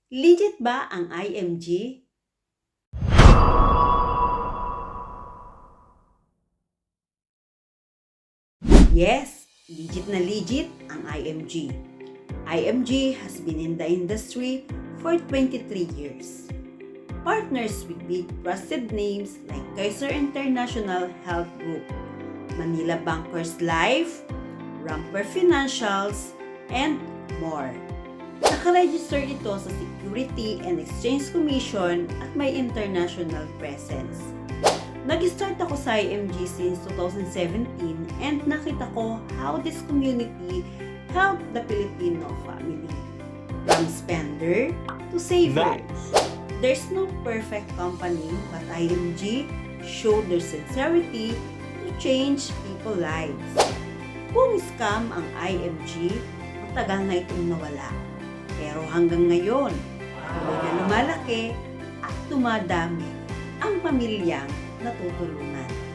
Legit ba ang IMG? Yes, legit ang IMG. IMG has been in the industry for 23 years. Partners with big trusted names like Kaiser International Health Group, Manila Bankers Life, Ramper Financials, and more. Nakaregister ito sa Security and Exchange Commission at may international presence. Nag-start ako sa IMG since 2017 and nakita ko how this community helped the Filipino family. From spender to saver. There's no perfect company but IMG showed their sincerity to change people's lives. Kung scam ang IMG, matagal na itong nawala. Pero hanggang ngayon, tuloy na lumalaki at dumadami ang pamilyang natutulungan.